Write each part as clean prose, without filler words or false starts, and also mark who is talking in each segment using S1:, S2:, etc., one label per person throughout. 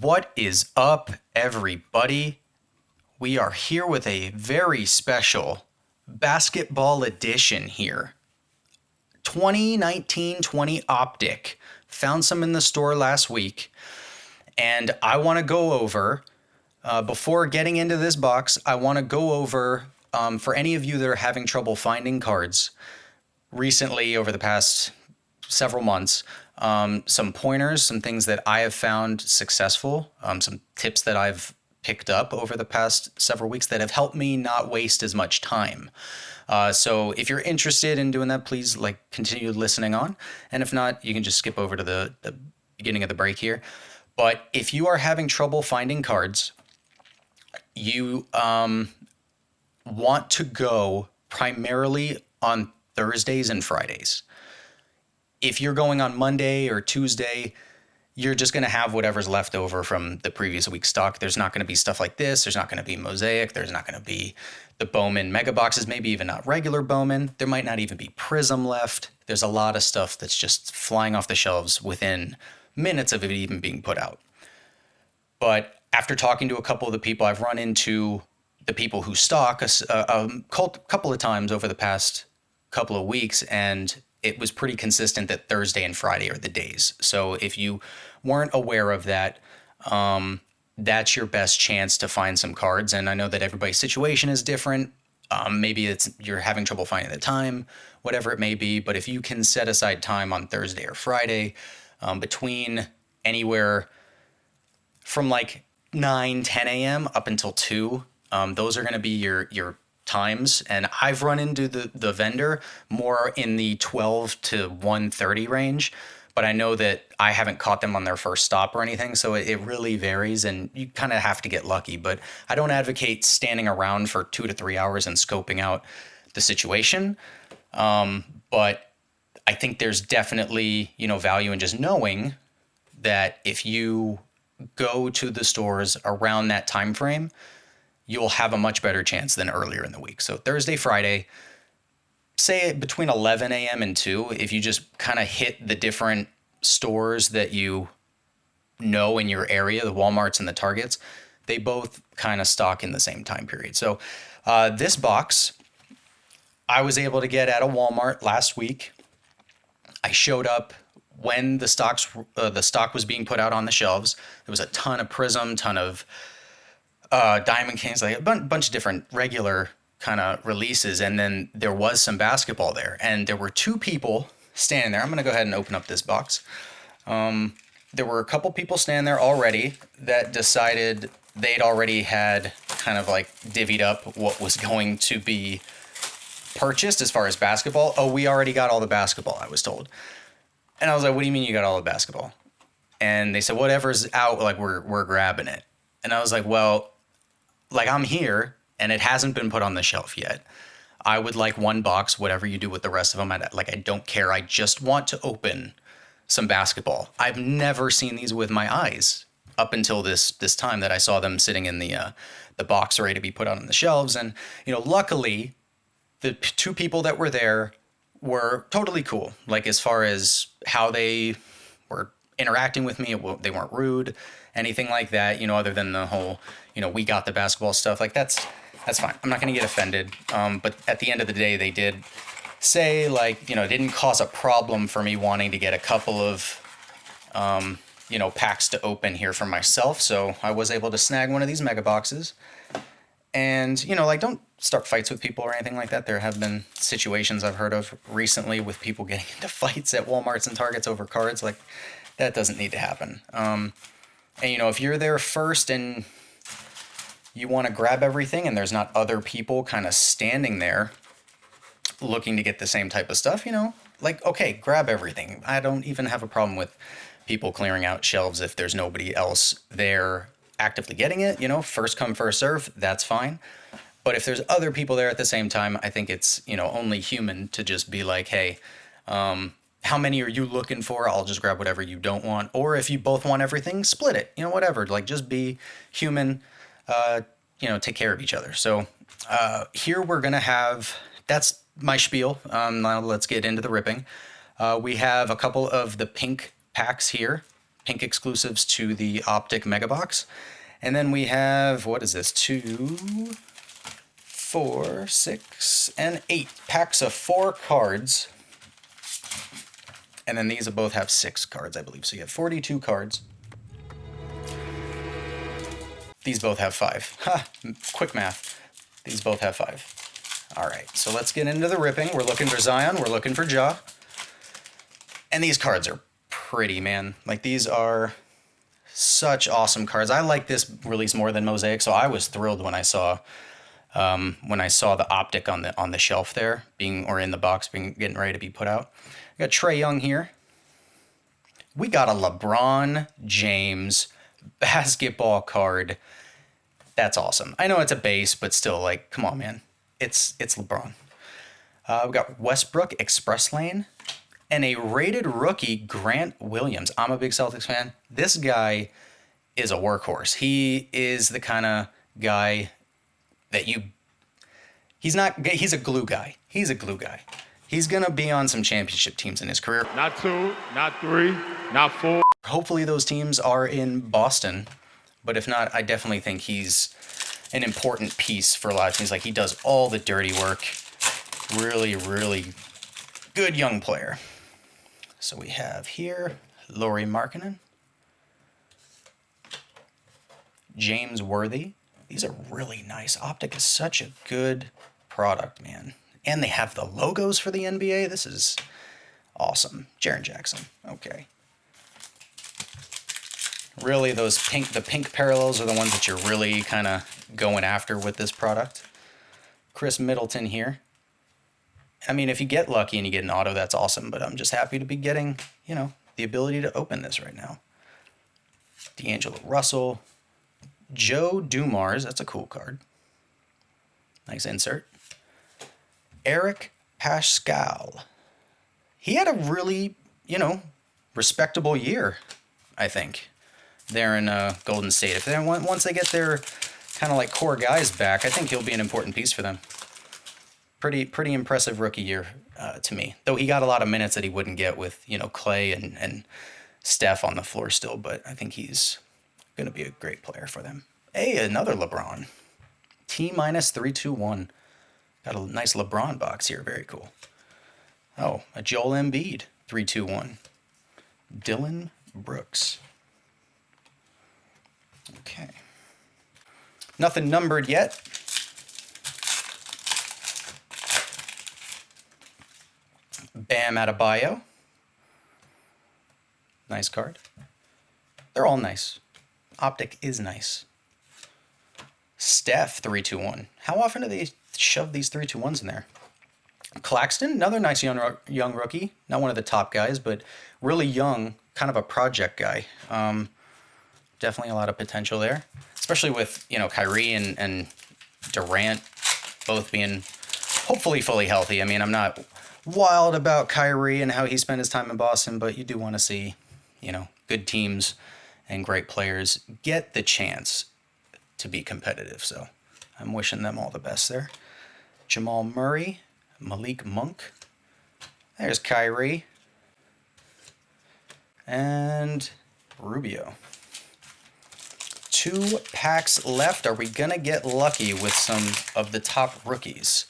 S1: What is up, everybody? We are here with a very special basketball edition here. 2019-20 Optic. Found some in the store last week, and I want to go over, before getting into this box, I want to go over, for any of you that are having trouble finding cards recently over the past several months, some pointers, some things that I have found successful, some tips that I've picked up over the past several weeks that have helped me not waste as much time. So if you're interested in doing that, please continue listening on. And if not, you can just skip over to the beginning of the break here. But if you are having trouble finding cards, you want to go primarily on Thursdays and Fridays. If you're going on Monday or Tuesday, you're just going to have whatever's left over from the previous week's stock. There's not going to be stuff like this. There's not going to be Mosaic. There's not going to be the Bowman mega boxes, maybe even not regular Bowman. There might not even be PRIZM left. There's a lot of stuff that's just flying off the shelves within minutes of it even being put out. But after talking to a couple of the people, I've run into the people who stock a couple of times over the past couple of weeks, and it was pretty consistent that Thursday and Friday are the days. So if you weren't aware of that, that's your best chance to find some cards. And I know that everybody's situation is different. Maybe you're having trouble finding the time, whatever it may be. But if you can set aside time on Thursday or Friday, between anywhere from 9, 10 a.m. up until 2, those are going to be your times. And I've run into the vendor more in the 12 to 1:30 range, but I know that I haven't caught them on their first stop or anything, so it really varies, and you kind of have to get lucky. But I don't advocate standing around for 2 to 3 hours and scoping out the situation. But I think there's definitely value in just knowing that if you go to the stores around that time frame, you'll have a much better chance than earlier in the week. So Thursday, Friday, say between 11 a.m. and 2, if you just kind of hit the different stores that you know in your area, the Walmarts and the Targets, they both kind of stock in the same time period. So this box, I was able to get at a Walmart last week. I showed up when the stock was being put out on the shelves. There was a ton of PRIZM, ton of Diamond Kings, like a bunch of different regular kind of releases. And then there was some basketball there. And there were 2 people standing there. I'm going to go ahead and open up this box. There were a couple people standing there already that decided they'd already had kind of divvied up what was going to be purchased as far as basketball. Oh, we already got all the basketball, I was told. And I was like, what do you mean you got all the basketball? And they said, whatever's out, we're grabbing it. And I was like, well, I'm here and it hasn't been put on the shelf yet. I would like one box, whatever you do with the rest of them. I don't care. I just want to open some basketball. I've never seen these with my eyes up until this time that I saw them sitting in the box ready to be put on the shelves. And, luckily the 2 people that were there were totally cool. As far as how they were interacting with me, they weren't rude, anything like that, other than the whole, we got the basketball stuff. That's fine. I'm not going to get offended. But at the end of the day, they did say it didn't cause a problem for me wanting to get a couple of, packs to open here for myself. So I was able to snag one of these mega boxes. And, don't start fights with people or anything like that. There have been situations I've heard of recently with people getting into fights at Walmarts and Targets over cards. That doesn't need to happen. And, if you're there first and you want to grab everything and there's not other people kind of standing there looking to get the same type of stuff, okay, grab everything. I don't even have a problem with people clearing out shelves if there's nobody else there actively getting it. First come, first serve, that's fine. But if there's other people there at the same time, I think it's, only human to just be like, hey, how many are you looking for? I'll just grab whatever you don't want. Or if you both want everything, split it, whatever. Just be human, take care of each other. So here we're going to have, that's my spiel. Now let's get into the ripping. We have a couple of the pink packs here pink exclusives to the Optic Mega Box. And then we have, what is this, 2, 4, 6, and 8 packs of 4 cards. And then these both have 6 cards, I believe. So you have 42 cards. These both have 5. Ha! Quick math. These both have 5. All right, so let's get into the ripping. We're looking for Zion. We're looking for Ja. And these cards are pretty, man. Like, these are such awesome cards. I like this release more than Mosaic, so I was thrilled when I saw the Optic on the shelf there, in the box, getting ready to be put out. We got Trae Young here. We got a LeBron James basketball card. That's awesome. I know it's a base, but still, like, come on, man. It's LeBron. We got Westbrook Express Lane and a rated rookie, Grant Williams. I'm a big Celtics fan. This guy is a workhorse. He is the kind of guy that he's a glue guy. He's a glue guy. He's going to be on some championship teams in his career.
S2: Not 2, not 3, not 4.
S1: Hopefully those teams are in Boston, but if not, I definitely think he's an important piece for a lot of teams. Like, he does all the dirty work. Really, really good young player. So we have here Lauri Markkanen, James Worthy. These are really nice. Optic is such a good product, man. And they have the logos for the NBA. This is awesome. Jaren Jackson. Okay. Really, the pink parallels are the ones that you're really kind of going after with this product. Chris Middleton here. I mean, if you get lucky and you get an auto, that's awesome. But I'm just happy to be getting, the ability to open this right now. D'Angelo Russell. Joe Dumars. That's a cool card. Nice insert. Eric Pascal. He had a really, respectable year, I think, there in Golden State. Once they get their kind of like core guys back, I think he'll be an important piece for them. Pretty impressive rookie year to me. Though he got a lot of minutes that he wouldn't get with, Clay and Steph on the floor still, but I think he's going to be a great player for them. Hey, another LeBron. T-321. Got a nice LeBron box here. Very cool. Oh, a Joel Embiid. 321. Dylan Brooks. Okay. Nothing numbered yet. Bam Adebayo. Nice card. They're all nice. Optic is nice. Steph 321. How often do they shove these 321s in there? Claxton, another nice young rookie. Not one of the top guys, but really young, kind of a project guy. Definitely a lot of potential there, especially with Kyrie and Durant both being hopefully fully healthy. I mean, I'm not wild about Kyrie and how he spent his time in Boston, but you do want to see, good teams and great players get the chance to be competitive. So I'm wishing them all the best there. Jamal Murray, Malik Monk. There's Kyrie. And Rubio. 2 packs left. Are we going to get lucky with some of the top rookies?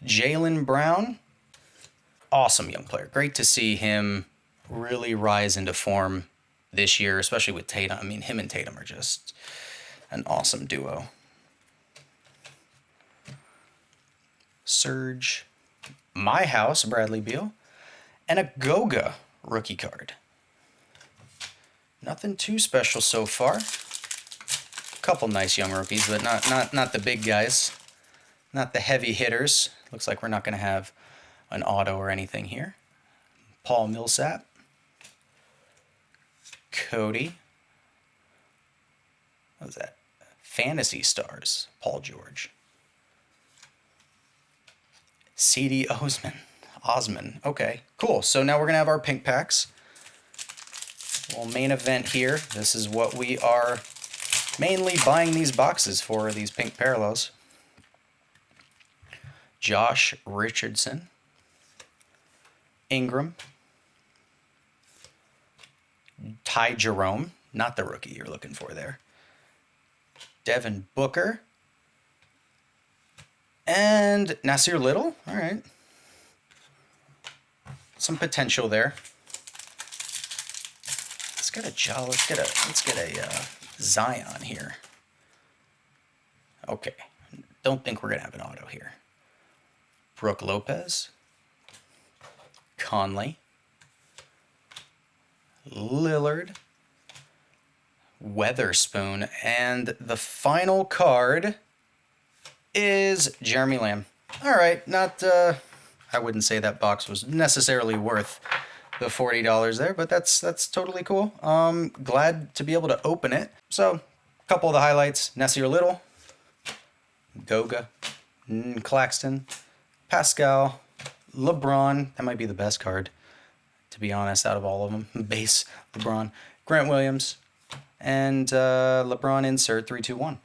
S1: Jaylen Brown. Awesome young player. Great to see him really rise into form this year, especially with Tatum. I mean, him and Tatum are just an awesome duo. Serge, My House, Bradley Beal, and a Goga rookie card. Nothing too special so far. Couple nice young rookies, but not the big guys, not the heavy hitters. Looks like we're not going to have an auto or anything here. Paul Millsap, Cody. What was that? Fantasy Stars, Paul George. C.D. Osman. Okay, cool. So now we're going to have our pink packs. Well, main event here. This is what we are mainly buying these boxes for, these pink parallels. Josh Richardson. Ingram. Ty Jerome, not the rookie you're looking for there. Devin Booker. And Nasir Little. All right. Some potential there. Let's get a Zion here. Okay. Don't think we're gonna have an auto here. Brooke Lopez. Conley. Lillard. Weatherspoon. And the final card is Jeremy Lamb. All right, not, I wouldn't say that box was necessarily worth the $40 there, but that's totally cool. Glad to be able to open it. So, a couple of the highlights: Nasir Little, Goga, Claxton, Pascal, LeBron. That might be the best card, to be honest, out of all of them. Base LeBron, Grant Williams, and LeBron insert 321.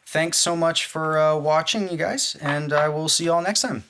S1: Thanks so much for watching, you guys, and I will see you all next time.